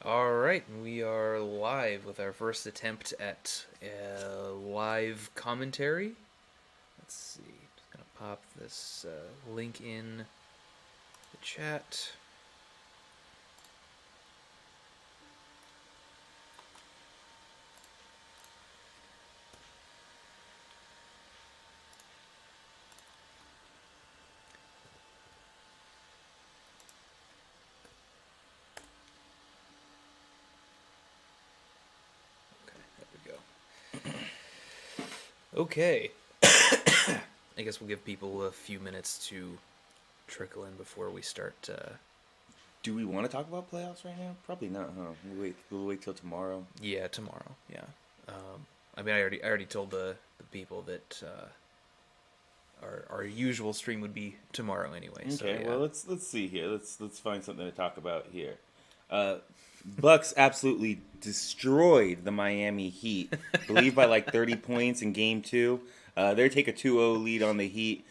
All right, we are live with our first attempt at live commentary. Let's see, just gonna pop this link in the chat. Okay. I guess we'll give people a few minutes to trickle in before we start. Do we want to talk about playoffs right now? Probably not, huh? We'll wait till tomorrow. Yeah, tomorrow. Yeah. I mean, I already told the people that our usual stream would be tomorrow anyway. Okay, So, yeah. well let's see here. Let's find something to talk about here. Bucks absolutely destroyed the Miami Heat, I believe by like 30 points in Game 2. They take a 2-0 lead on the Heat.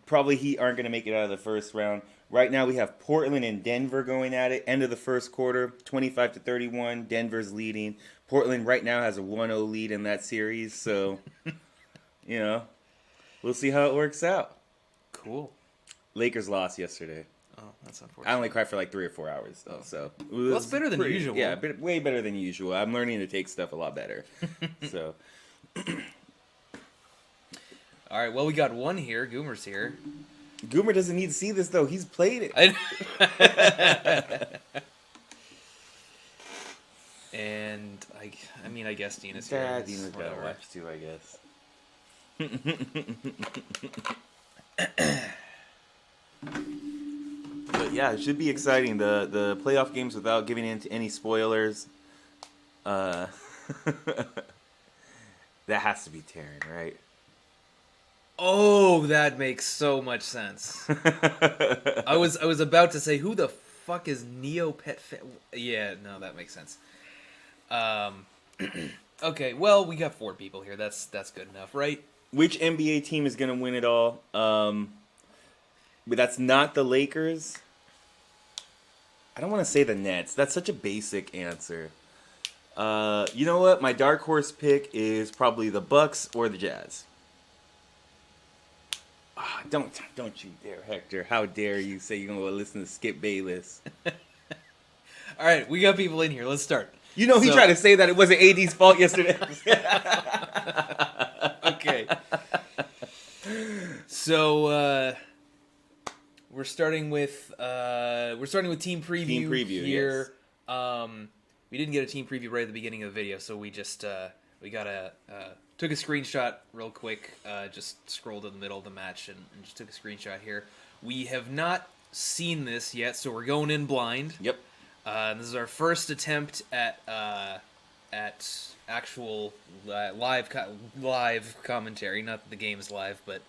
Probably Heat aren't going to make it out of the first round. Right now we have Portland and Denver going at it. End of the first quarter, 25-31. Denver's leading. Portland right now has a 1-0 lead in that series. So, we'll see how it works out. Cool. Lakers lost yesterday. Oh, that's unfortunate. I only cried for like 3 or 4 hours though, so well, that's better than usual. Yeah, way better than usual. I'm learning to take stuff a lot better. So, all right. Well, we got one here. Goomer's here. Goomer doesn't need to see this though. He's played it. And I guess Dina's Yeah, here. Dina's gotta watch too, I guess. But yeah, it should be exciting. The playoff games without giving into any spoilers. That has to be Terran, right? Oh, that makes so much sense. I was about to say, who the fuck is Neopet? Yeah, no, that makes sense. Okay, well, we got 4 people here. That's good enough, right? Which NBA team is gonna win it all? But that's not the Lakers. I don't want to say the Nets. That's such a basic answer. You know what? My dark horse pick is probably the Bucks or the Jazz. Don't you dare, Hector. How dare you say you're going to listen to Skip Bayless. All right, we got people in here. Let's start. You know, he tried to say that it wasn't AD's fault yesterday. Okay. So, we're starting with team preview. Team preview here. Yes. We didn't get a team preview right at the beginning of the video, so we just took a screenshot real quick. Just scrolled to the middle of the match and just took a screenshot here. We have not seen this yet, so we're going in blind. Yep. This is our first attempt at actual live commentary. Not that the game's live, but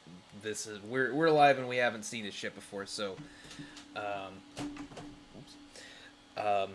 this is we're live and we haven't seen this shit before. So,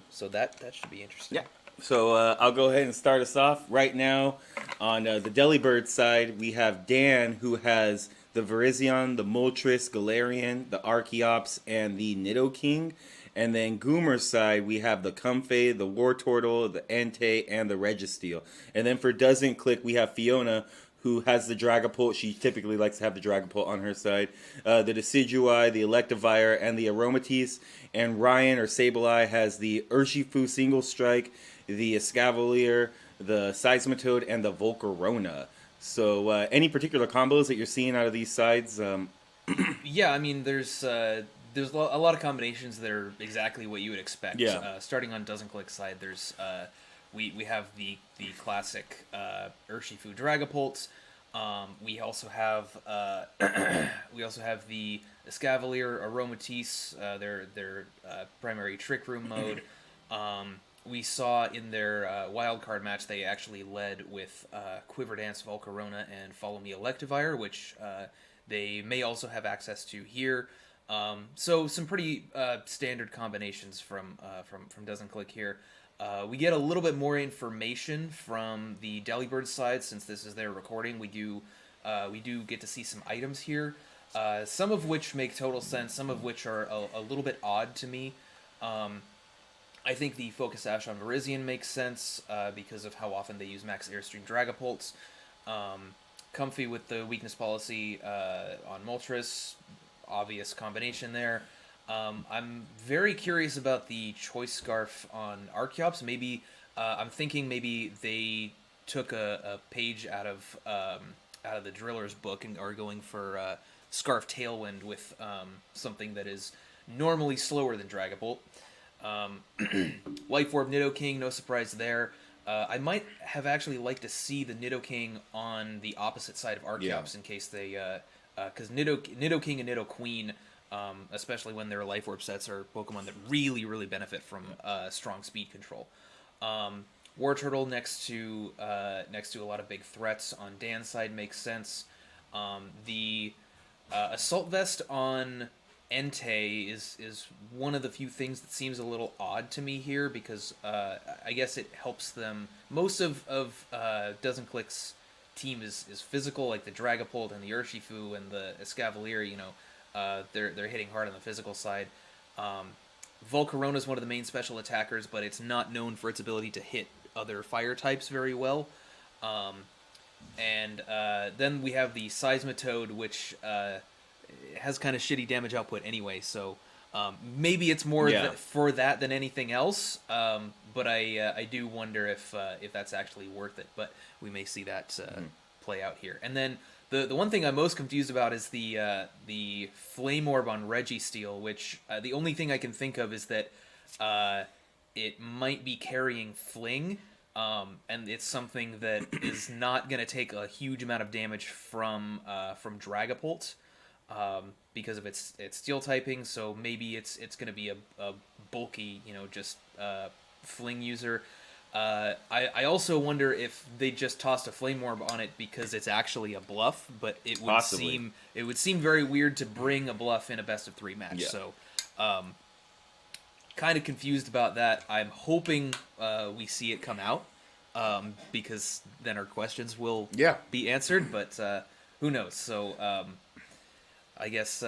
so that should be interesting. Yeah. So I'll go ahead and start us off. Right now, on the Delibird side, we have Dan, who has the Virizion, the Moltres, Galarian, the Archeops, and the Nidoking. And then Goomer's side, we have the Comfey, the Wartortle, the Entei, and the Registeel. And then for Doesn't Click, we have Fiona, who has the Dragapult. She typically likes to have the Dragapult on her side. The Decidueye, the Electivire, and the Aromatisse. And Ryan, or Sableye, has the Urshifu Single Strike, the Escavalier, the Seismitoad, and the Volcarona. So any particular combos that you're seeing out of these sides? Yeah, I mean, there's a lot of combinations that are exactly what you would expect. Yeah. Starting on Doesn't Click side, there's we have the classic Urshifu Dragapults. We also have the Escavalier, Aromatisse, their primary Trick Room mode. We saw in their wildcard match they actually led with Quiver Dance, Volcarona, and Follow Me Electivire, which they may also have access to here. So some pretty standard combinations from Doesn't Click here. We get a little bit more information from the Delibird side since this is their recording. We do get to see some items here, some of which make total sense, some of which are a little bit odd to me. I think the Focus Sash on Virizion makes sense because of how often they use Max Airstream Dragapults. Comfy with the weakness policy on Moltres. Obvious combination there. I'm very curious about the Choice Scarf on Archeops. Maybe I'm thinking maybe they took a page out of the Driller's book and are going for Scarf Tailwind with something that is normally slower than Dragapult. Life Orb Nidoking, no surprise there. I might have actually liked to see the Nidoking on the opposite side of Archeops in case they... Because Nidoking and Nidoqueen, especially when their Life Orb sets, are Pokemon that really, really benefit from strong speed control. War Turtle next to a lot of big threats on Dan's side makes sense. The Assault Vest on Entei is one of the few things that seems a little odd to me here because I guess it helps them. Most of Dozen Click's team is physical, like the Dragapult and the Urshifu and the Escavalier. You know, they're hitting hard on the physical side. Volcarona is one of the main special attackers, but it's not known for its ability to hit other fire types very well. And then we have the Seismitoad, which has kind of shitty damage output anyway, so maybe it's more for that than anything else. But I do wonder if that's actually worth it. But we may see that play out here. And then the one thing I'm most confused about is the Flame Orb on Registeel, which the only thing I can think of is that it might be carrying Fling. And it's something that is not going to take a huge amount of damage from Dragapult. Because of its steel typing, so maybe it's going to be a bulky, just Fling user. I also wonder if they just tossed a Flame Orb on it because it's actually a bluff, but it would seem very weird to bring a bluff in a best of 3 match. Yeah. So, kind of confused about that. I'm hoping we see it come out because then our questions will be answered. But who knows? So. I guess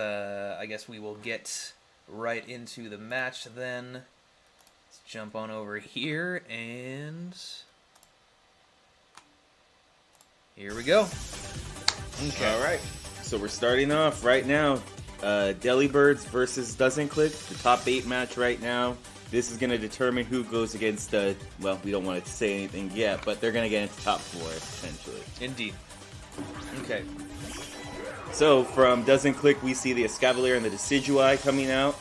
we will get right into the match then. Let's jump on over here, and here we go. Okay. All right. So we're starting off right now. Delibirds versus Dozen Click, the top 8 match right now. This is going to determine who goes against, well, we don't want to say anything yet, but they're going to get into top 4, potentially. Indeed. Okay. So, from Dozen Click, we see the Escavalier and the Decidueye coming out.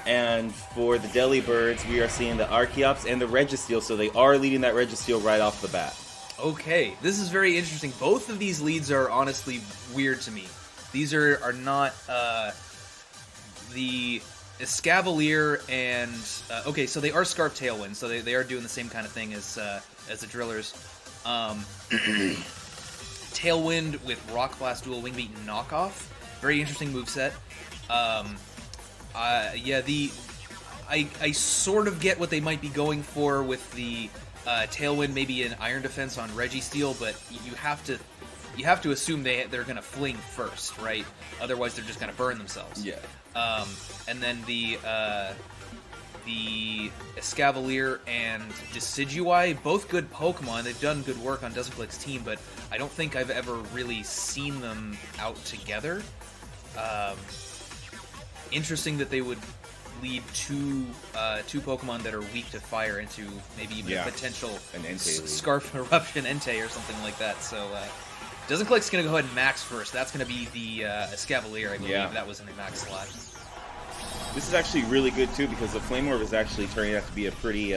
And for the Delibirds, we are seeing the Archeops and the Registeel, so they are leading that Registeel right off the bat. Okay, this is very interesting. Both of these leads are honestly weird to me. These are not... the Escavalier and... okay, so they are Scarf Tailwind, so they are doing the same kind of thing as the Drillers. Tailwind with Rock Blast, Dual Wing Beat, and Knockoff. Very interesting moveset. I sort of get what they might be going for with the Tailwind, maybe an Iron Defense on Registeel, but you have to assume they're going to fling first, right? Otherwise, they're just going to burn themselves. Yeah. And then the Escavalier and Decidueye, both good Pokemon. They've done good work on Dozen Click's team, but I don't think I've ever really seen them out together. Interesting that they would lead two Pokemon that are weak to fire into maybe even a potential Scarf Eruption Entei or something like that. So Dozen Click's going to go ahead and max first. That's going to be the Escavalier, I believe. That was in the max slot. This is actually really good too because the Flame Orb is actually turning out to be a pretty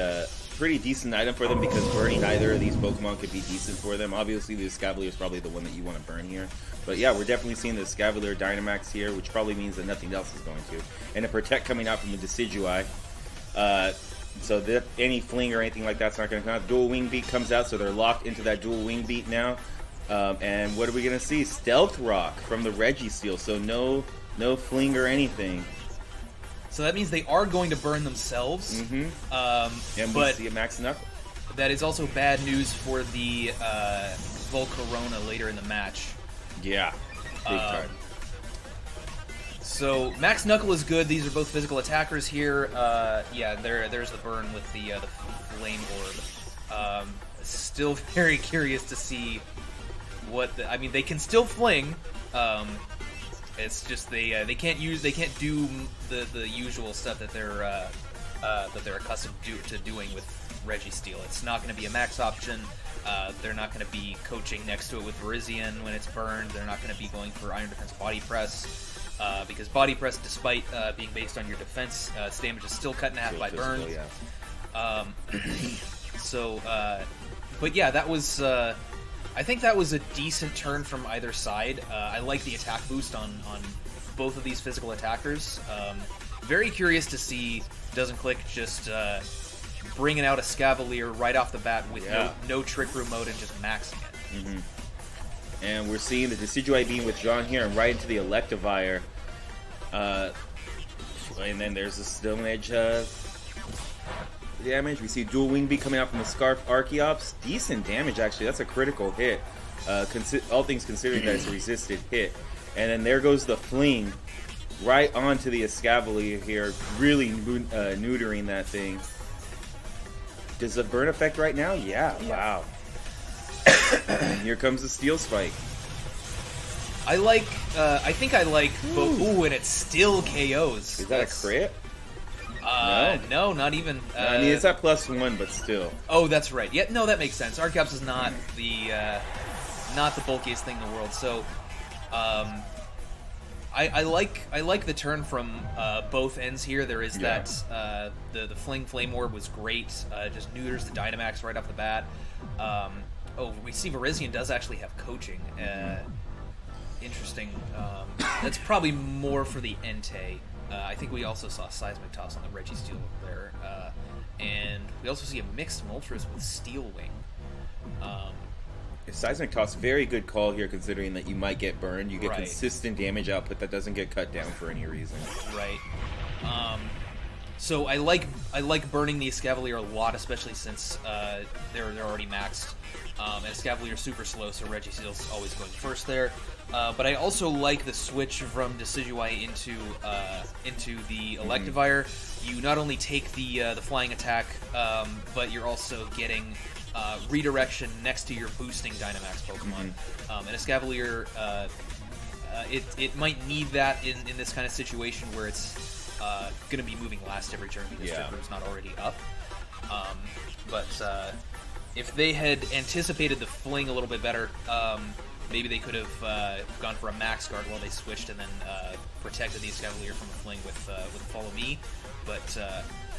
decent item for them because burning either of these Pokemon could be decent for them. Obviously, the Escavalier is probably the one that you want to burn here. But yeah, we're definitely seeing the Escavalier Dynamax here, which probably means that nothing else is going to. And a Protect coming out from the Decidueye. So that any Fling or anything like that's not going to come out. Dual Wing Beat comes out, so they're locked into that Dual Wing Beat now. And what are we going to see? Stealth Rock from the Registeel, so no Fling or anything. So that means they are going to burn themselves. Mm-hmm. And we see it maxing up. That is also bad news for the Volcarona later in the match. Yeah, big time. So Max Knuckle is good. These are both physical attackers here. Yeah, there's the burn with the flame orb. Still very curious to see what I mean. They can still fling. It's just they can't do the usual stuff that they're accustomed to doing with Registeel. It's not going to be a max option. They're not going to be coaching next to it with Virizion when it's burned. They're not going to be going for Iron Defense Body Press. Because Body Press, despite being based on your defense, its damage is still cut in half by burn. Yeah. But yeah, that was... I think that was a decent turn from either side. I like the attack boost on both of these physical attackers. Very curious to see Doesn't Click just bringing out a Scavalier right off the bat with no Trick Room mode and just maxing it. Mm-hmm. And we're seeing the Decidueye being withdrawn here and right into the Electivire. And then there's the Stone Edge damage. We see Dual Wing Beat coming out from the Scarf Archeops. Decent damage, actually. That's a critical hit. All things considering that it's a resisted hit. And then there goes the Fling right onto the Escavalier here, really neutering that thing. Does the burn affect right now? Yeah. Wow. And here comes the Steel Spike. I think I like, but ooh, and it still KOs. Is that a crit? No, not even. I mean, it's at +1, but still. Oh, that's right. Yeah, no, that makes sense. Archeops is not the bulkiest thing in the world. So, I like the turn from both ends here. There is that the Fling Flame Orb was great. Just neuters the Dynamax right off the bat. Oh, we see Virizion does actually have coaching. Interesting. That's probably more for the Entei. I think we also saw Seismic Toss on the Registeel there. And we also see a mixed Moltres with Steel Wing. Seismic Toss, very good call here considering that you might get burned. You get consistent damage output that doesn't get cut down for any reason. Right. So I like burning the Escavalier a lot, especially since they're already maxed. And Escavalier's super slow, so Registeel's always going first there. But I also like the switch from Decidueye into the Electivire. You not only take the flying attack, but you're also getting redirection next to your boosting Dynamax Pokemon. And Escavalier, it might need that in this kind of situation where it's going to be moving last every turn because Trick Room's not already up. But if they had anticipated the Fling a little bit better, maybe they could have gone for a Max Guard while they switched and then protected the Escavalier from a Fling with Follow Me. But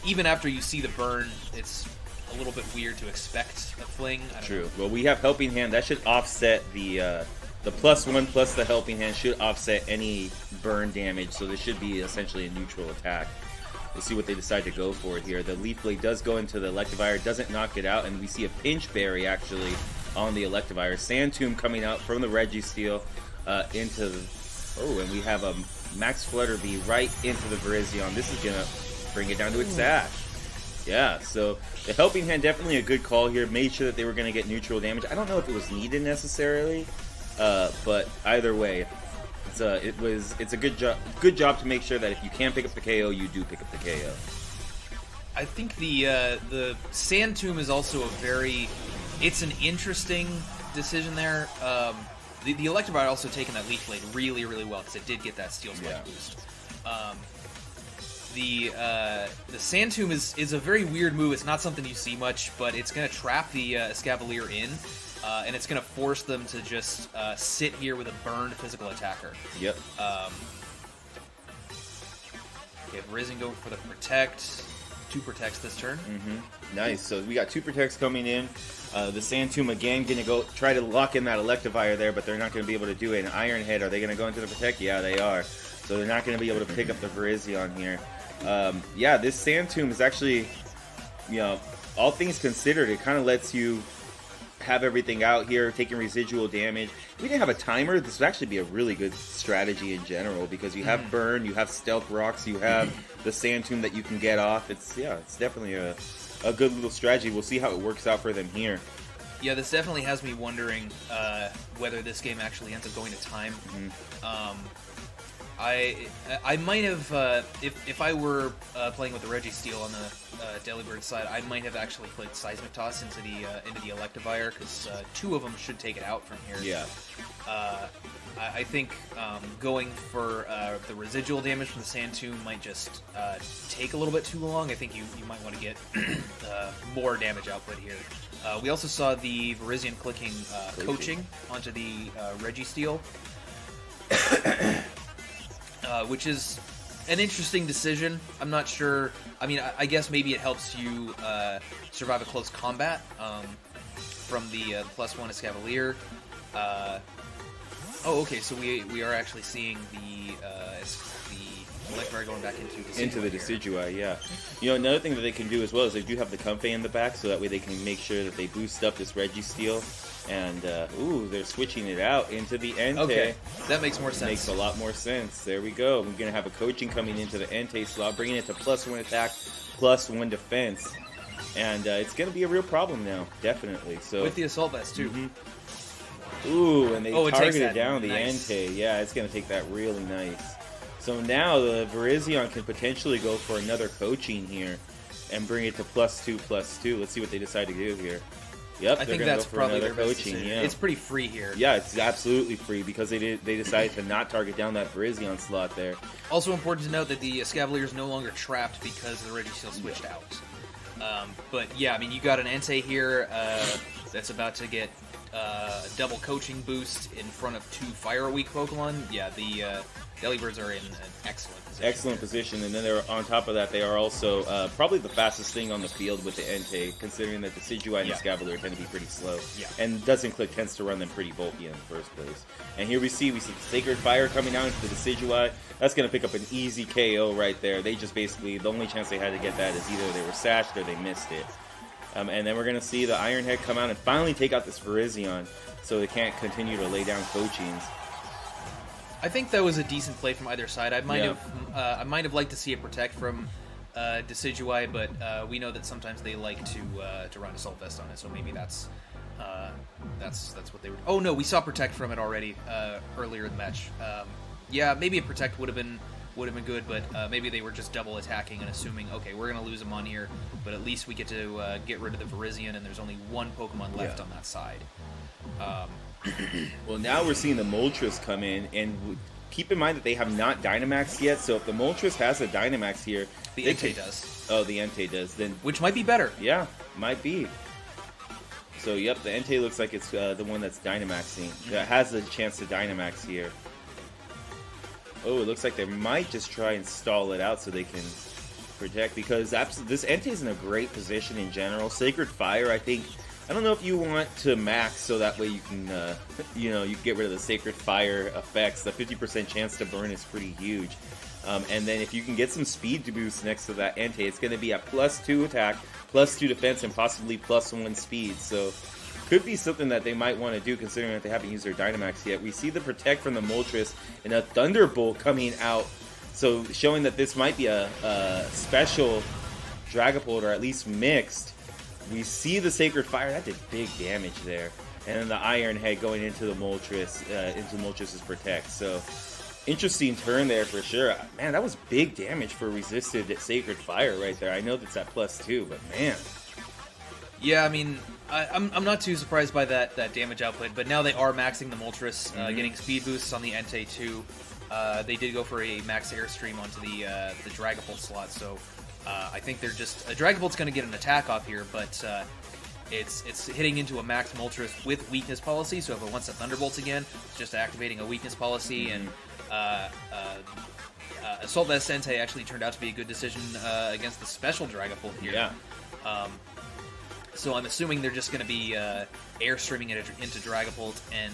even after you see the burn, it's a little bit weird to expect a Fling. I don't know. Well, we have Helping Hand. That should offset the +1 plus the Helping Hand should offset any burn damage, so this should be essentially a neutral attack. We'll see what they decide to go for here. The Leaf Blade does go into the Electivire, doesn't knock it out, and we see a Pinch Berry actually on the Electivire. Sand Tomb coming out from the Registeel into the... Oh, and we have a Max Flutter Bee right into the Virizion. This is going to bring it down to its sash. Yeah, so the Helping Hand, definitely a good call here. Made sure that they were going to get neutral damage. I don't know if it was needed necessarily, but either way, it's a good job to make sure that if you can pick up the KO, you do pick up the KO. I think the Sand Tomb is also it's an interesting decision there. The Electivire also taken that Leaf Blade really, really well because it did get that Steel Spike boost. The Sand Tomb is a very weird move. It's not something you see much, but it's going to trap the Escavalier in, and it's going to force them to just sit here with a burned physical attacker. Yep. Okay, Virizion going for the Protect. 2 protects this turn. Nice. So we got 2 protects coming in. The Sand Tomb again going to go try to lock in that Electivire there, but they're not going to be able to do it. An Iron Head, are they going to go into the Protect? Yeah, they are. So they're not going to be able to pick up the Virizion here. Yeah, this Sand Tomb is actually, all things considered, it kind of lets you have everything out here, taking residual damage. If we didn't have a timer, this would actually be a really good strategy in general because you have Burn, you have Stealth Rocks, you have the Sand Tomb that you can get off. It's definitely a good little strategy. We'll see how it works out for them here. Yeah, this definitely has me wondering whether this game actually ends up going to time. I might have if I were playing with the Registeel on the Delibird side, I might have actually played Seismic Toss into the Electivire because 2 of them should take it out from here. Yeah. I think going for the residual damage from the Sand Tomb might just take a little bit too long. I think you might want to get more damage output here. We also saw the Virizion clicking coaching onto the Registeel, which is an interesting decision. I'm not sure. I mean, I guess maybe it helps you survive a close combat from the +1 Escavalier. Oh, okay. So we are actually seeing the Electivire going back into the Decidueye, yeah. You know, another thing that they can do as well is they do have the Comfey in the back, so that way they can make sure that they boost up this Registeel. And, ooh, they're switching it out into the Entei. Okay, that makes more sense. Makes a lot more sense. There we go. We're going to have a coaching coming into the Entei slot, bringing it to +1 attack, +1 defense. And it's going to be a real problem now, definitely. So with the Assault Vest, too. Mm-hmm. Ooh, and they targeted down the Entei. Yeah, it's going to take that really nice. So now the Virizion can potentially go for another coaching here and bring it to +2/+2. Let's see what they decide to do here. Yep, I think that's probably their best decision. Yeah. It's pretty free here. Yeah, it's absolutely free because they decided to not target down that Virizion slot there. Also important to note that the Escavalier is no longer trapped because the Registeel switched out. But yeah, I mean, you got an Entei here that's about to get double coaching boost in front of 2 Fire Weak Pokemon. Yeah, the Delibirds are in an excellent position. Excellent position, and then they're on top of that, they are also probably the fastest thing on the field with the Entei, considering that the Decidueye and the Escavalier tend to be pretty slow. Yeah. And Doesn't Click tends to run them pretty bulky in the first place. And here we see Sacred Fire coming out into the Decidueye. That's going to pick up an easy KO right there. They just basically, the only chance they had to get that is either they were sashed or they missed it. And then we're going to see the Iron Head come out and finally take out this Virizion, so they can't continue to lay down coachings. I think that was a decent play from either side. I might have liked to see it protect from Decidueye, but we know that sometimes they like to run Assault Vest on it, so maybe that's what they were. Oh no, we saw protect from it already earlier in the match. Yeah, maybe a protect would have been good, but maybe they were just double attacking and assuming, okay, we're gonna lose him on here, but at least we get to get rid of the Virizion, and there's only 1 Pokemon left on that side. Well, now we're seeing the Moltres come in, and keep in mind that they have not Dynamaxed yet, so if the Moltres has a Dynamax here... The Entei does. Oh, the Entei does. Then which might be better. Yeah, might be. So, yep, the Entei looks like it's the one that's Dynamaxing. That has a chance to Dynamax here. Oh, it looks like they might just try and stall it out so they can protect, because this Entei's in a great position in general. Sacred Fire, I don't know if you want to max so that way you can, you can get rid of the Sacred Fire effects. The 50% chance to burn is pretty huge. And then if you can get some speed to boost next to that Entei, it's going to be a +2 attack, +2 defense, and possibly +1 speed. So could be something that they might want to do considering that they haven't used their Dynamax yet. We see the Protect from the Moltres and a Thunderbolt coming out. So showing that this might be a special Dragapult, or at least mixed. We see the Sacred Fire. That did big damage there. And then the Iron Head going into the Moltres, into Moltres' Protect. So, interesting turn there for sure. Man, that was big damage for resisted Sacred Fire right there. I know that's at +2, but man. Yeah, I mean, I'm not too surprised by that damage output, but now they are maxing the Moltres, getting speed boosts on the Entei too. They did go for a max Airstream onto the Dragapult slot, so... I think they're just... Dragapult's going to get an attack off here, but it's hitting into a max Moltres with weakness policy, so if it wants to Thunderbolt again, it's just activating a weakness policy, and Assault Vest Entei actually turned out to be a good decision against the special Dragapult here. Yeah. So I'm assuming they're just going to be Airstreaming it into Dragapult, and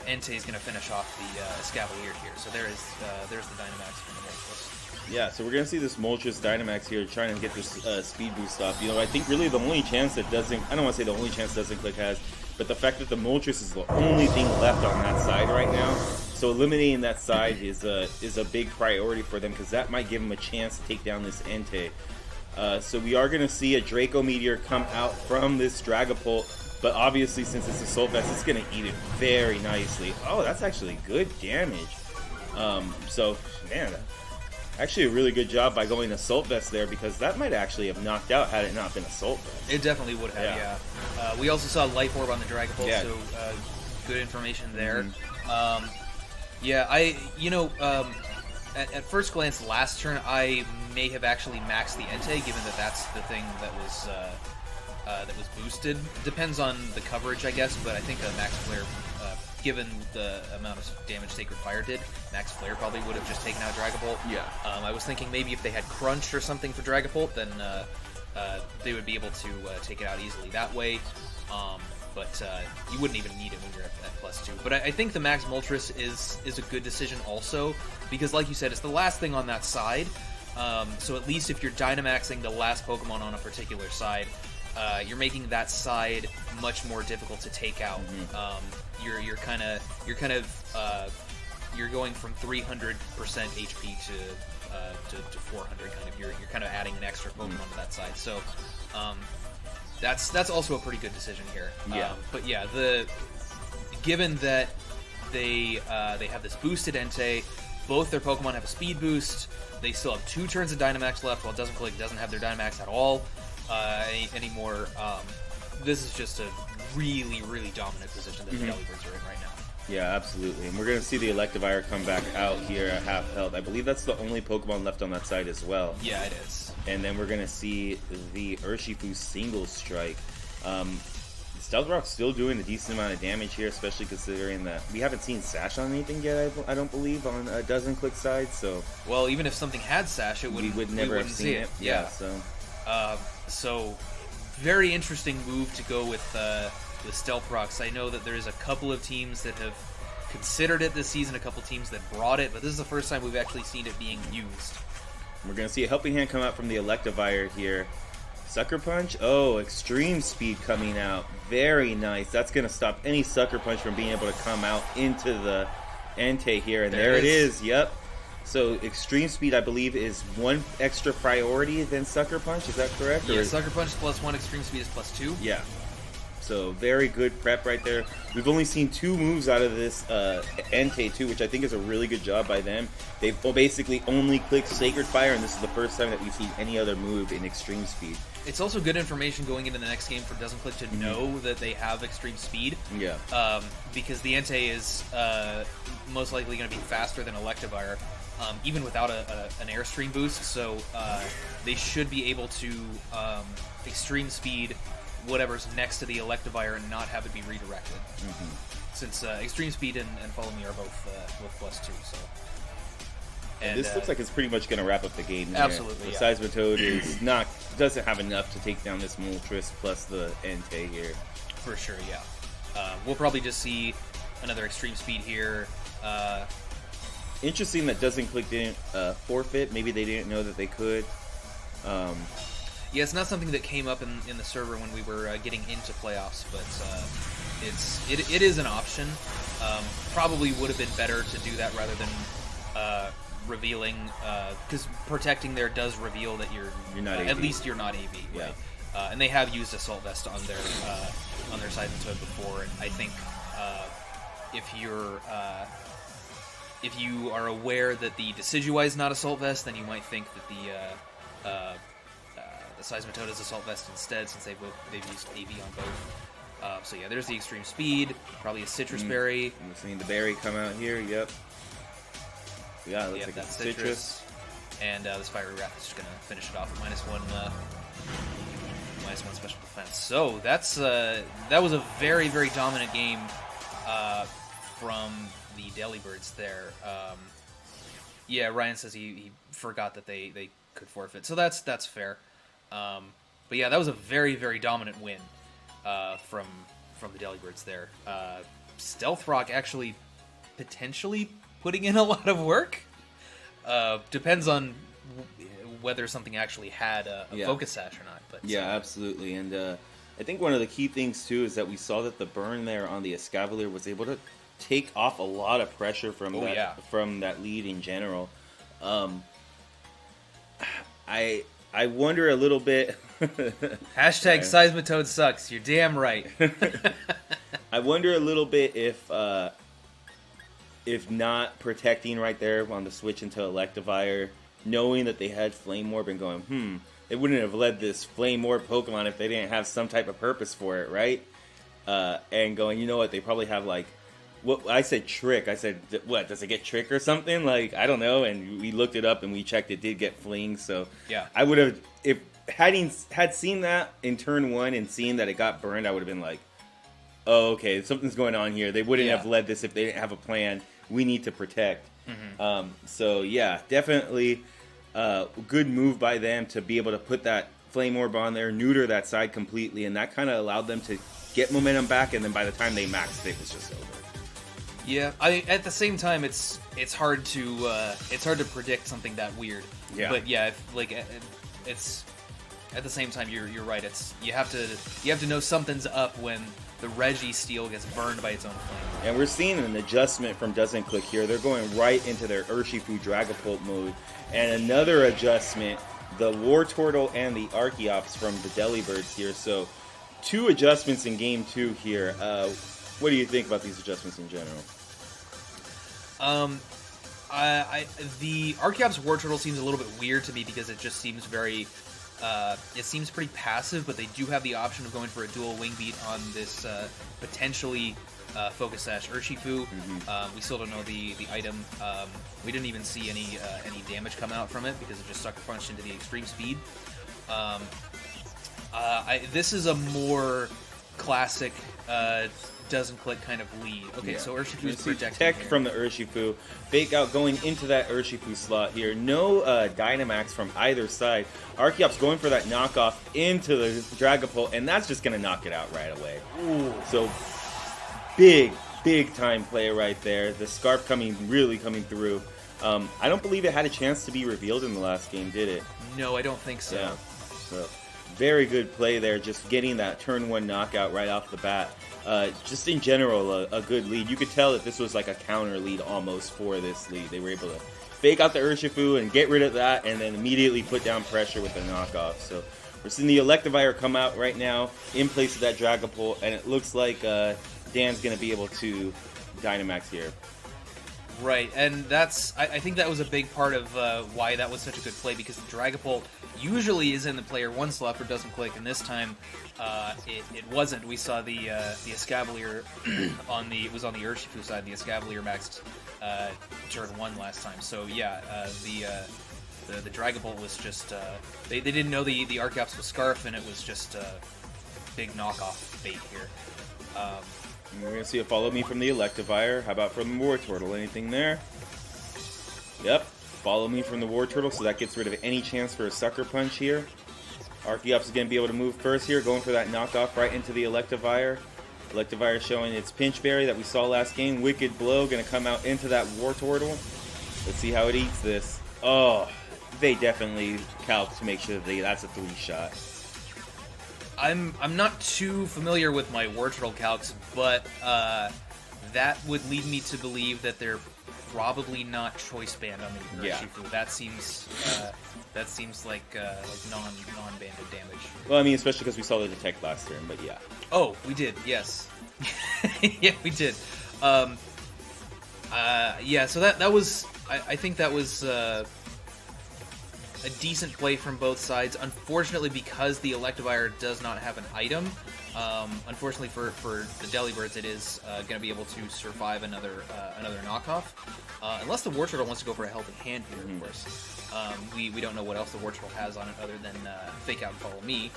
Entei is going to finish off the Escavalier here. So there's the Dynamax from the Moltres. Yeah, so we're going to see this Moltres Dynamax here trying to get this speed boost off. You know, I think really the only chance that doesn't... I don't want to say the only chance Doesn't Click has, but the fact that the Moltres is the only thing left on that side right now. So eliminating that side is a big priority for them, because that might give them a chance to take down this Entei. So we are going to see a Draco Meteor come out from this Dragapult, but obviously since it's Assault Vest, it's going to eat it very nicely. Oh, that's actually good damage. So, man, actually a really good job by going Assault Vest there, because that might actually have knocked out had it not been Assault Vest. It definitely would have, yeah. We also saw Life Orb on the Dragon Bolt, Yeah. so good information there. Mm-hmm. At first glance, last turn, I may have actually maxed the Entei, given that that's the thing that was boosted. Depends on the coverage, I guess, but I think a Max Flare, given the amount of damage Sacred Fire did, Max Flare probably would have just taken out Dragon Bolt. Yeah. I was thinking maybe if they had Crunch or something for Dragon Bolt, then they would be able to take it out easily that way. But you wouldn't even need it when you're at +2. But I think the Max Moltres is a good decision also, because like you said, it's the last thing on that side. So at least if you're Dynamaxing the last Pokemon on a particular side, you're making that side much more difficult to take out. You're going from 300% HP to 400 kind of. You're kind of adding an extra Pokemon to that side. So that's also a pretty good decision here. Yeah. But yeah, given that they have this boosted Entei, both their Pokemon have a speed boost. They still have 2 turns of Dynamax left, while Doesn't Click doesn't have their Dynamax at all anymore. This is just a really, really dominant position that the Delibirds are in right now. Yeah, absolutely. And we're going to see the Electivire come back out here at half health. I believe that's the only Pokemon left on that side as well. Yeah, it is. And then we're going to see the Urshifu single strike. Stealth Rock's still doing a decent amount of damage here, especially considering that we haven't seen Sash on anything yet, I don't believe, on a Doesn't Click side. So, well, even if something had Sash, we would never have seen it. Yeah. So very interesting move to go with Stealth Rocks. I know that there's a couple of teams that have considered it this season, a couple teams that brought it, but this is the first time we've actually seen it being used. We're going to see a Helping Hand come out from the Electivire here. Sucker Punch? Oh, Extreme Speed coming out. Very nice. That's going to stop any Sucker Punch from being able to come out into the Entei here. And there it is. Yep. So Extreme Speed, I believe, is 1 extra priority than Sucker Punch. Is that correct? Yeah, Sucker Punch is +1, Extreme Speed is +2. Yeah. So very good prep right there. We've only seen 2 moves out of this Entei too, which I think is a really good job by them. They've basically only clicked Sacred Fire, and this is the first time that we've seen any other move in Extreme Speed. It's also good information going into the next game for Doesn't Click to know that they have Extreme Speed. Yeah. Because the Entei is most likely going to be faster than Electivire, even without an Airstream boost. So they should be able to Extreme Speed whatever's next to the Electivire and not have it be redirected. Since Extreme Speed and Follow Me are both +2. So. And this looks like it's pretty much going to wrap up the game. Absolutely, The Seismitoad doesn't have enough to take down this Moltres plus the Entei here. For sure, yeah. We'll probably just see another Extreme Speed here. Interesting that Doesn't Click didn't forfeit. Maybe they didn't know that they could. Yeah, it's not something that came up in the server when we were getting into playoffs, but it is an option. Probably would have been better to do that rather than revealing, because protecting there does reveal that you're not AV. At least you're not AV, right? Yeah. And they have used Assault Vest on their Seismitoad before, and I think if you are aware that the Decidueye is not Assault Vest, then you might think that the Seismitoad is Assault Vest instead, since they've used AV on both. So yeah, there's the Extreme Speed, probably a Citrus Berry. We're seeing the berry come out here, yep. Yeah, it looks like that's it's Citrus. And this Fiery Wrath is just going to finish it off with -1 special defense. So that was a very, very dominant game from the Delibirds there. Yeah, Ryan says he forgot that they could forfeit, so that's fair. But yeah, that was a very, very dominant win from the Delibirds there. Stealth Rock actually potentially putting in a lot of work. Depends on whether something actually had a Focus Sash or not. But yeah, absolutely. And I think one of the key things too is that we saw that the burn there on the Escavalier was able to take off a lot of pressure from from that lead in general. I wonder a little bit. Hashtag Seismitoad sucks. You're damn right. I wonder a little bit if if not protecting right there on the switch into Electivire, knowing that they had Flame Orb and going, they wouldn't have led this Flame Orb Pokemon if they didn't have some type of purpose for it, right? And going, you know what, they probably have like, what I said Trick, I said, what, does it get Trick or something? Like, I don't know, and we looked it up and we checked, it did get Fling, so yeah. I would have, if had seen that in turn 1 and seen that it got burned, I would have been like, oh, okay, something's going on here. They wouldn't have led this if they didn't have a plan. We need to protect. So, yeah, definitely a good move by them to be able to put that Flame Orb on there, neuter that side completely, and that kind of allowed them to get momentum back, and then by the time they maxed it was just over. Yeah, at the same time, it's hard to predict something that weird. Yeah. But yeah, it's at the same time you're right. It's you have to know something's up when the Registeel gets burned by its own flame. And we're seeing an adjustment from Doesn't Click here. They're going right into their Urshifu Dragapult mode, and another adjustment, the Wartortle and the Archeops from the Delibirds here. So 2 adjustments in Game 2 here. What do you think about these adjustments in general? The Archeops Wartortle seems a little bit weird to me because it just seems very, it seems pretty passive, but they do have the option of going for a dual Wing Beat on this potentially Focus Sash Urshifu. We still don't know the item. We didn't even see any damage come out from it because it just Sucker Punched into the extreme speed. This is a more classic Doesn't Click kind of lead. Okay, so Urshifu is protected. Tech from the Urshifu. Fake Out going into that Urshifu slot here. No Dynamax from either side. Archeops going for that knockoff into the Dragapult, and that's just going to knock it out right away. Ooh. So, big time play right there. The Scarf really coming through. I don't believe it had a chance to be revealed in the last game, did it? No, I don't think so. Yeah. So, very good play there, just getting that turn 1 knockout right off the bat. Just in general, a good lead. You could tell that this was like a counter lead almost for this lead. They were able to fake out the Urshifu and get rid of that, and then immediately put down pressure with the knockoff. So we're seeing the Electivire come out right now in place of that Dragapult, and it looks like Dan's going to be able to Dynamax here. Right, and I think that was a big part of why that was such a good play, because the Dragapult usually is in the player 1 slot for Doesn't Click, and this time it wasn't. We saw the Escavalier it was on the Urshifu side. The Escavalier maxed turn 1 last time. So yeah, the Dragapult was just they didn't know the Archeops was Scarf, and it was just a big knockoff bait here. We're going to see a Follow Me from the Electivire. How about from the Wartortle? Anything there? Yep. Follow Me from the Wartortle, so that gets rid of any chance for a Sucker Punch here. Archeops is going to be able to move first here, going for that knockoff right into the Electivire. Electivire showing its Pinch Berry that we saw last game. Wicked Blow going to come out into that Wartortle. Let's see how it eats this. Oh, they definitely calc to make sure that that's a 3-shot. I'm not too familiar with my Wartortle calcs, but that would lead me to believe that they're probably not Choice Band on the Urshifu. Yeah. That seems like non-banded damage. Well, I mean, especially because we saw the Detect last turn, but yeah. Oh, we did, yes. Yeah, we did. Yeah, so that was... I think that was... a decent play from both sides. Unfortunately, because the Electivire does not have an item, unfortunately for the Delibirds, it is going to be able to survive another knockoff. Unless the Wartortle wants to go for a helping hand here, of course. We don't know what else the Wartortle has on it other than Fake Out and Follow Me.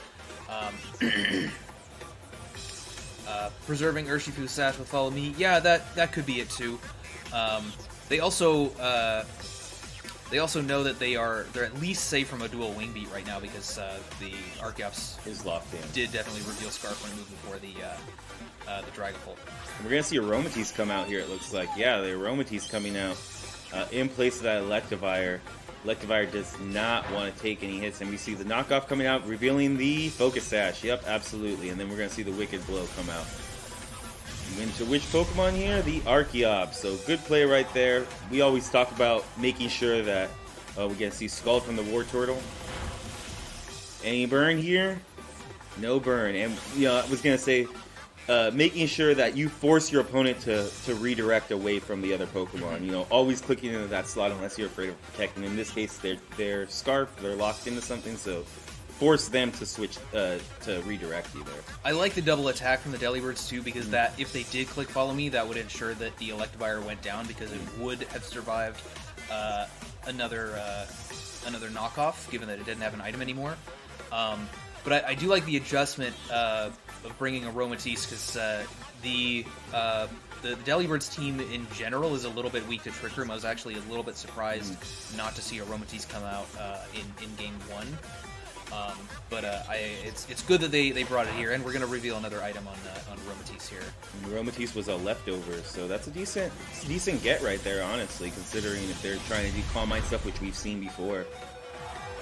Preserving Urshifu Sash with Follow Me, yeah, that could be it too. They also know that they're at least safe from a dual Wing Beat right now, because the Archeops is locked in. Did definitely reveal Scarf when it moved before the Dragapult. We're gonna see Aromatisse come out here. It looks like, yeah, the Aromatisse coming out in place of that Electivire. Electivire does not want to take any hits, and we see the knockoff coming out, revealing the Focus Sash. Yep, absolutely. And then we're gonna see the Wicked Blow come out. Into which Pokemon here? The Archeops. So good play right there. We always talk about making sure that we're going to see Scald from the Wartortle. Any burn here? No burn. And I was going to say, making sure that you force your opponent to redirect away from the other Pokemon. You know, always clicking into that slot unless you're afraid of protecting. In this case, they're scarfed, they're locked into something, so force them to switch to redirect you there. I like the double attack from the Delibirds too, because that if they did click Follow Me, that would ensure that the Electivire went down, because it would have survived another knockoff, given that it didn't have an item anymore. But I do like the adjustment of bringing Aromatisse, because the Delibirds team in general is a little bit weak to Trick Room. I was actually a little bit surprised not to see Aromatisse come out in Game 1. But it's good that they brought it here, and we're going to reveal another item on Aromatisse here. Aromatisse was a leftover, so that's a decent get right there, honestly, considering if they're trying to do Calm Mind stuff, which we've seen before.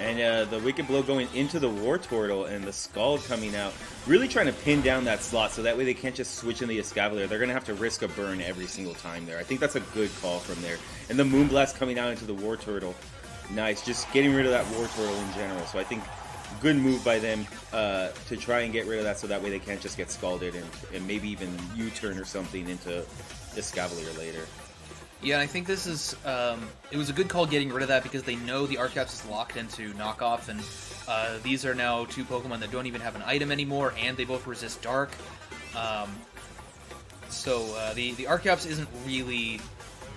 And the Wicked Blow going into the Wartortle and the Scald coming out, really trying to pin down that slot so that way they can't just switch in the Escavalier. They're going to have to risk a burn every single time there. I think that's a good call from there. And the Moonblast coming out into the Wartortle. Nice, just getting rid of that Wartortle in general. So I think good move by them to try and get rid of that so that way they can't just get scalded and maybe even U-turn or something into Escavalier later. Yeah, and I think this is, it was a good call getting rid of that, because they know the Archeops is locked into knockoff, and these are now two Pokemon that don't even have an item anymore, and they both resist Dark. So the Archeops isn't really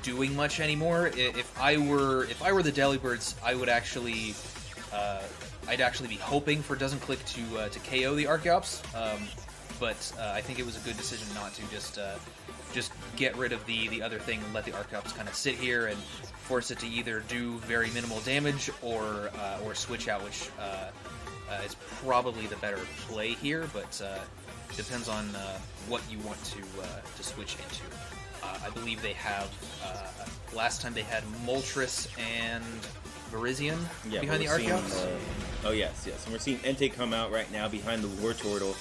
doing much anymore. If I were the Delibirds, I would actually, I'd actually be hoping for Doesn't Click to KO the Archeops, but I think it was a good decision not to just get rid of the other thing and let the Archeops kind of sit here and force it to either do very minimal damage or switch out, which is probably the better play here, but depends on what you want to switch into. I believe they have, last time they had Moltres and Virizion behind the Archeops. Oh yes. And we're seeing Entei come out right now behind the Wartortle.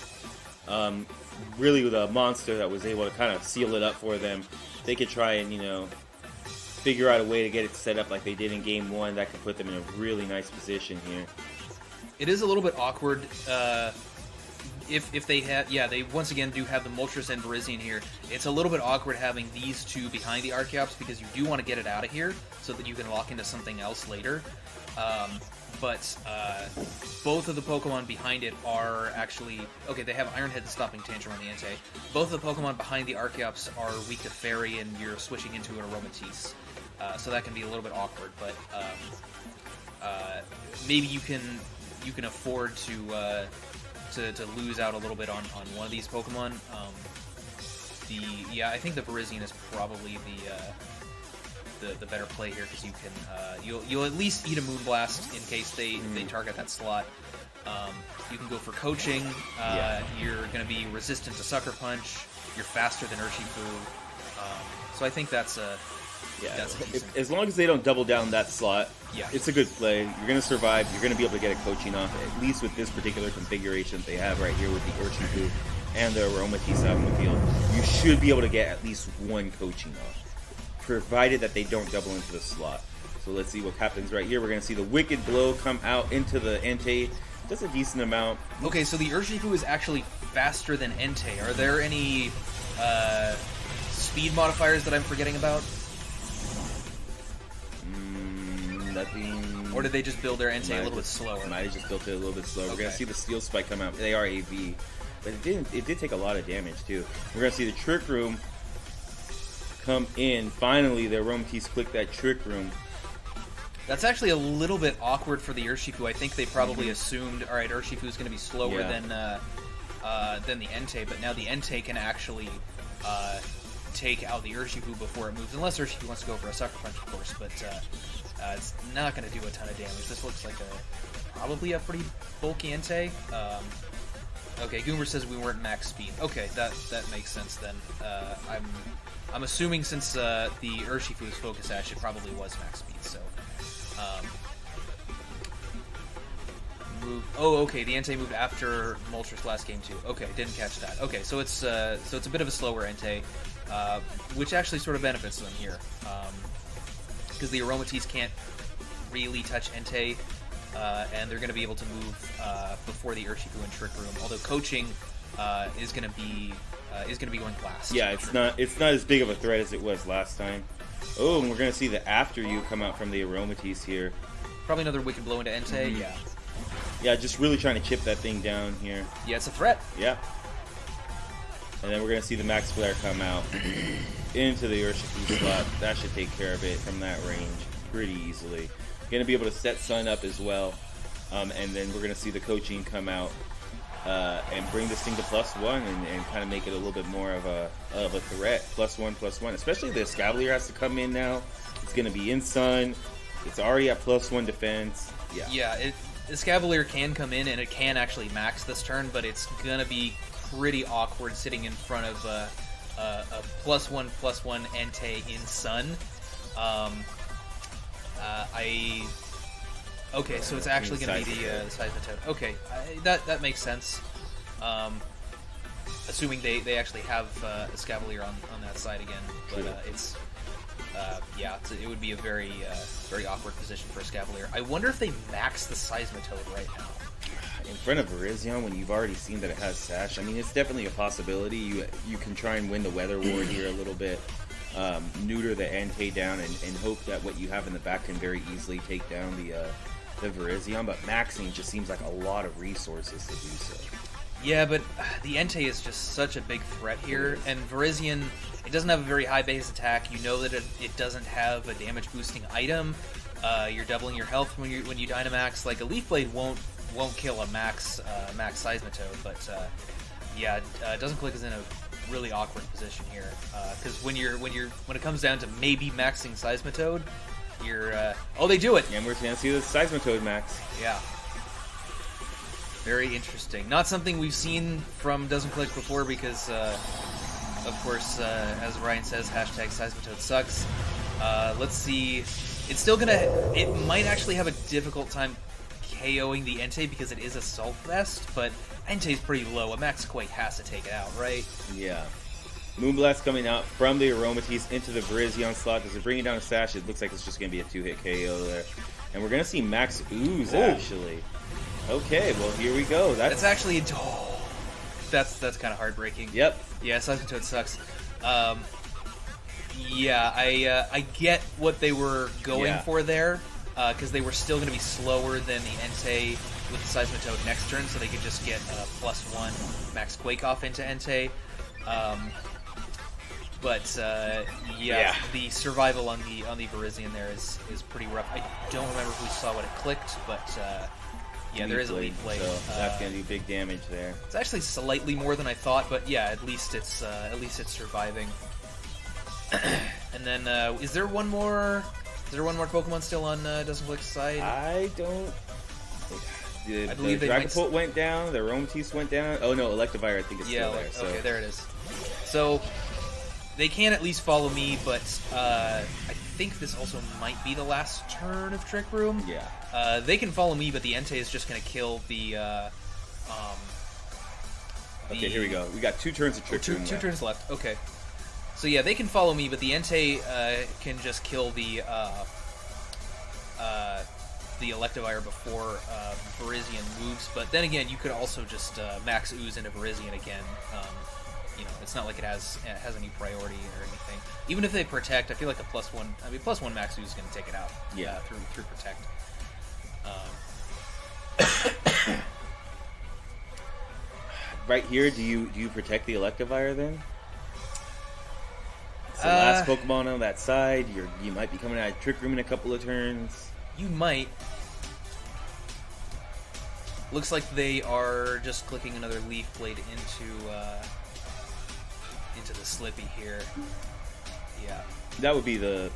Really with a monster that was able to kind of seal it up for them. They could try and, you know, figure out a way to get it set up like they did in Game 1. That could put them in a really nice position here. It is a little bit awkward if they had, they once again do have the Moltres and Virizion here. It's a little bit awkward having these two behind the Archeops, because you do want to get it out of here so that you can lock into something else later. But both of the Pokemon behind it are actually... Okay, they have Iron Head and Stomping Tantrum on the Entei. Both of the Pokemon behind the Archeops are weak to Fairy, and you're switching into an Aromatisse. So that can be a little bit awkward, but maybe you can afford to lose out a little bit on one of these Pokemon. I think the Virizion is probably the better play here, because you can you'll at least eat a Moonblast in case they target that slot. You can go for Coaching. You're going to be resistant to Sucker Punch. You're faster than Urshifu. So I think that's a as long as they don't double down that slot, it's a good play. You're going to survive. You're going to be able to get a Coaching off, at least with this particular configuration they have right here with the Urshifu and the Aromatisse out in the field. You should be able to get at least one Coaching off, provided that they don't double into the slot. So let's see what happens right here. We're going to see the Wicked Blow come out into the Entei. Does a decent amount. Okay, so the Urshifu is actually faster than Entei. Are there any speed modifiers that I'm forgetting about? Nothing. Or did they just build their Entei a little bit slower? Might have just built it a little bit slower. Okay. We're going to see the Steel Spike come out. They are AV. But it did take a lot of damage, too. We're going to see the Trick Room come in. Finally, the Aromatisse click that Trick Room. That's actually a little bit awkward for the Urshifu. I think they probably assumed, all right, Urshifu is going to be slower than the Entei, but now the Entei can actually take out the Urshifu before it moves, unless Urshifu wants to go for a Sucker Punch, of course, but it's not going to do a ton of damage. This looks like probably a pretty bulky Entei. Okay, Goomer says we weren't max speed. Okay, that makes sense then. I'm assuming since the Urshifu's Focus Sash, it probably was max speed, so... okay, the Entei moved after Moltres last game too. Okay, didn't catch that. Okay, so it's a bit of a slower Entei, which actually sort of benefits them here, because the Aromatisse can't really touch Entei, and they're going to be able to move before the Urshifu and Trick Room. Although Coaching is gonna be going last. Yeah, it's not as big of a threat as it was last time. Oh, and we're gonna see the after you come out from the Aromatisse here. Probably another Wicked Blow into Entei. Mm-hmm. Yeah. Yeah, just really trying to chip that thing down here. Yeah, it's a threat. Yeah. And then we're gonna see the Max Flare come out into the Urshifu slot. That should take care of it from that range pretty easily. Gonna be able to set Sun up as well. And then we're gonna see the coaching come out and bring this thing to +1 and kind of make it a little bit more of a threat. +1/+1. Especially the Escavalier has to come in now. It's gonna be in Sun. It's already at +1 defense. Yeah. Yeah. Escavalier can come in and it can actually max this turn, but it's gonna be pretty awkward sitting in front of a +1/+1 Entei in Sun. Okay, so it's actually going to be the Seismitoad. Okay, that makes sense. Assuming they actually have Escavalier on that side again, but it would be a very awkward position for Escavalier. I wonder if they max the Seismitoad right now. In front of Virizion, when you've already seen that it has Sash, I mean, it's definitely a possibility. You can try and win the Weather War here a little bit, neuter the Entei down, and hope that what you have in the back can very easily take down the Virizion. But maxing just seems like a lot of resources to do so. Yeah, but the Entei is just such a big threat here, and Virizion, it doesn't have a very high base attack. You know that it doesn't have a damage boosting item. You're doubling your health when you Dynamax. Like a Leaf Blade won't kill a max Seismitoad, but Doesn't Click is in a really awkward position here because when it comes down to maybe maxing Seismitoad, you're they do it. Yeah, we're gonna see the Seismitoad max. Yeah. Very interesting. Not something we've seen from Doesn't Click before because, of course, as Ryan says, #Seismitoad sucks. Let's see. It's still gonna. It might actually have a difficult time KOing the Entei because it is Assault Vest, but Entei's pretty low. A Max Quake has to take it out, right? Yeah. Moonblast coming out from the Aromatisse into the Virizion slot. Does it bring it down to Sash? It looks like it's just going to be a 2-hit KO there. And we're going to see Max Ooze, actually. Okay, well, here we go. That's actually... Oh, that's kind of heartbreaking. Yep. Yeah, Seismitoad sucks. I get what they were going for there, because they were still going to be slower than the Entei with the Seismitoad next turn, so they could just get +1 Max Quake off into Entei. The survival on the Virizion there is pretty rough. I don't remember if we saw what it clicked, but there is a Leaf Blade. So that's going to be big damage there. It's actually slightly more than I thought, but yeah, at least it's surviving. And then is there one more Pokemon still on Doesn't Click's side? I don't. I believe the Dragapult went down. The Aromatisse went down. Oh no, Electivire I think is still there. So. Okay, there it is. So they can at least follow me, but I think this also might be the last turn of Trick Room. Yeah. They can follow me, but the Entei is just going to kill the. Okay, here we go. We got 2 turns of Trick Room. Two turns left. Okay. So yeah, they can follow me, but the Entei can just kill the Electivire before Virizion moves. But then again, you could also just Max Ooze into Virizion again. It's not like it has any priority or anything. Even if they protect, I feel like a +1 Max Ooze is going to take it out. Yeah. Through protect. Right here, do you protect the Electivire then? It's the last Pokemon on that side. You might be coming out of Trick Room in a couple of turns. You might. Looks like they are just clicking another Leaf Blade into the Slippy here. Yeah. That would be the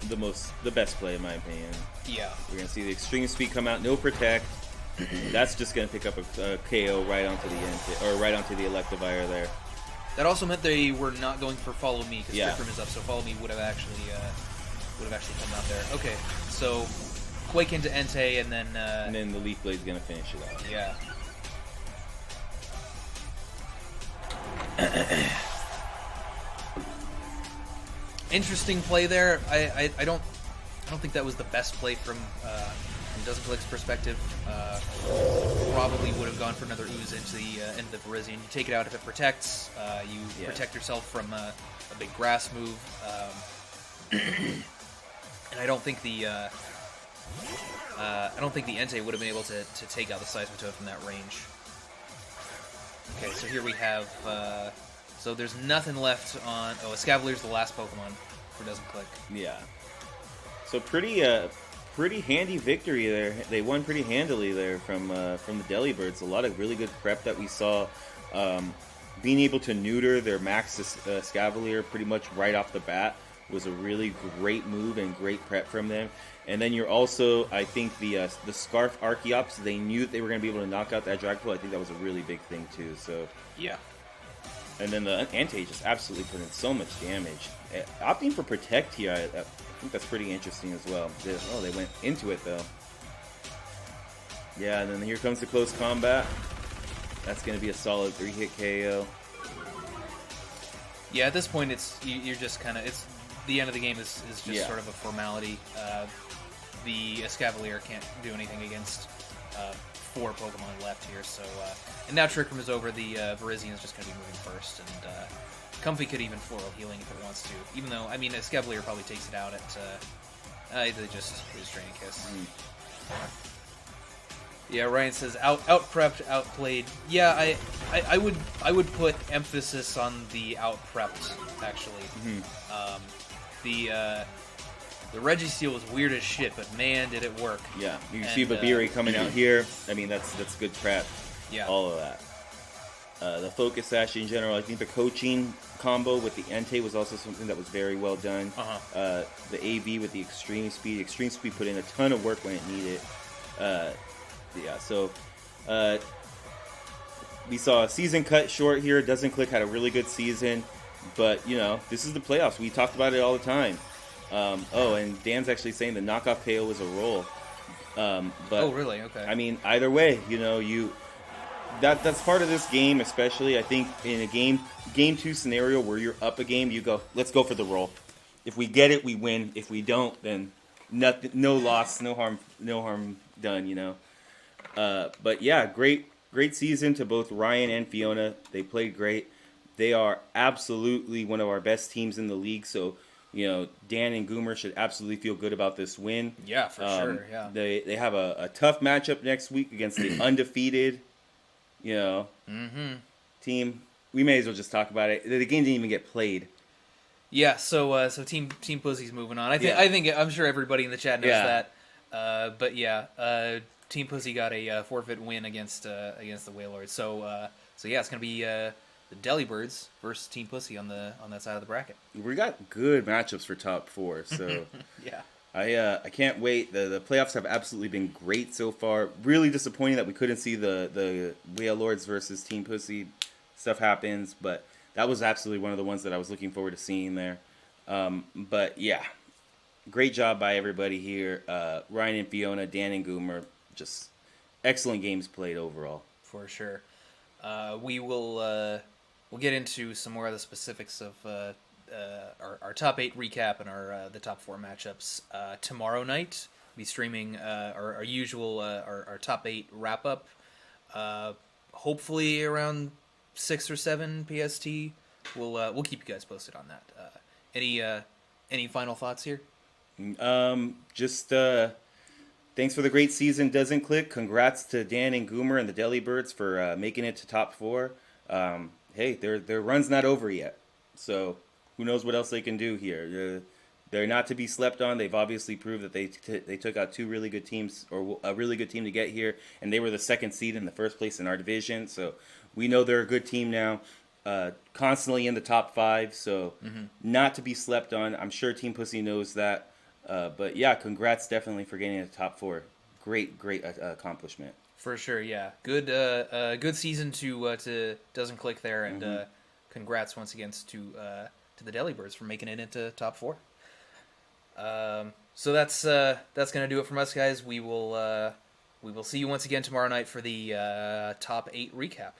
best play in my opinion. Yeah. We're gonna see the Extreme Speed come out, no Protect. That's just gonna pick up a KO right onto the end, or right onto the Electivire there. That also meant they were not going for Follow Me because Trick Room is up, so Follow Me would have actually come out there. Okay, so Quake into Entei, and then the Leaf Blade's gonna finish it off. Yeah. Interesting play there. I don't think that was the best play from Doesn't Click's perspective. probably would have gone for another ooze into the Virizion. You take it out if it protects. You protect yourself from a big grass move. And I don't think the Entei would have been able to take out the Seismitoad from that range. Okay, so here we have. So there's nothing left on. Oh, Escavalier's the last Pokemon for Doesn't Click. Yeah. So pretty handy victory there. They won pretty handily there from the Delibirds. A lot of really good prep that we saw. Being able to neuter their max Escavalier pretty much right off the bat was a really great move and great prep from them. And then you're also, I think, the Scarf Archeops, they knew that they were going to be able to knock out that Dragapult. I think that was a really big thing, too. So yeah. And then the Entei just absolutely put in so much damage. Opting for Protect here, I think that's pretty interesting as well. They went into it, though. Yeah, and then here comes the close combat. That's going to be a solid 3-hit KO. Yeah, at this point, you're just kind of... It's the end of the game is just sort of a formality. The Escavalier can't do anything against 4 Pokemon left here, so... and now Trick Room is over, the Virizion is just going to be moving first, and Comfy could even Floral Healing if it wants to. Even though, I mean, Escavalier probably takes it out at... they just Draining Kiss. Yeah, Ryan says out-prepped, outplayed. Yeah, I would put emphasis on the out-prepped, actually. The Registeel was weird as shit, but man, did it work. Yeah, you see Babiri coming out here. I mean, that's good prep. Yeah. All of that. The Focus Sash in general, I think the coaching combo with the Entei was also something that was very well done. The AV with the Extreme Speed. Extreme Speed put in a ton of work when it needed. Yeah, so we saw a season cut short here. Doesn't Click had a really good season, but you know, this is the playoffs. We talked about it all the time. And Dan's actually saying the knockoff KO was a roll. But oh, really? Okay. I mean, either way, you know, that's part of this game, especially I think in a game 2 scenario where you're up a game, you go, let's go for the roll. If we get it, we win. If we don't, then nothing, no loss, no harm done, you know. But yeah, great season to both Ryan and Fiona. They played great. They are absolutely one of our best teams in the league. So, you know, Dan and Goomer should absolutely feel good about this win. Yeah, for sure. Yeah. They have a tough matchup next week against the undefeated, you know, team. We may as well just talk about it. The game didn't even get played. Yeah. So Team Pussy's moving on. I'm sure everybody in the chat knows that. But yeah. Team Pussy got a forfeit win against the Wailords. So yeah, it's gonna be the Delibirds versus Team Pussy on that side of the bracket. We got good matchups for top 4. So yeah, I can't wait. The playoffs have absolutely been great so far. Really disappointing that we couldn't see the Wailords versus Team Pussy stuff happens, but that was absolutely one of the ones that I was looking forward to seeing there. But yeah, great job by everybody here. Ryan and Fiona, Dan and Goomer. Just excellent games played overall. For sure. We'll get into some more of the specifics of our top 8 recap and the top 4 matchups tomorrow night. We'll be streaming our usual our top 8 wrap up. Hopefully around 6 or 7 PST. We'll keep you guys posted on that. Any final thoughts here? Thanks for the great season, Doesn't Click. Congrats to Dan and Goomer and the Delibirds for making it to top 4. Hey, their run's not over yet, so who knows what else they can do here. They're not to be slept on. They've obviously proved that they took out 2 really good teams, or a really good team to get here, and they were the 2nd seed in the first place in our division. So we know they're a good team now, constantly in the top 5. So not to be slept on. I'm sure Team Pussy knows that. But yeah, congrats definitely for getting to the top 4. Great accomplishment. For sure, yeah. Good season to Doesn't Click there, and congrats once again to the Delibirds for making it into top 4. So that's gonna do it from us, guys. We will see you once again tomorrow night for the top 8 recap.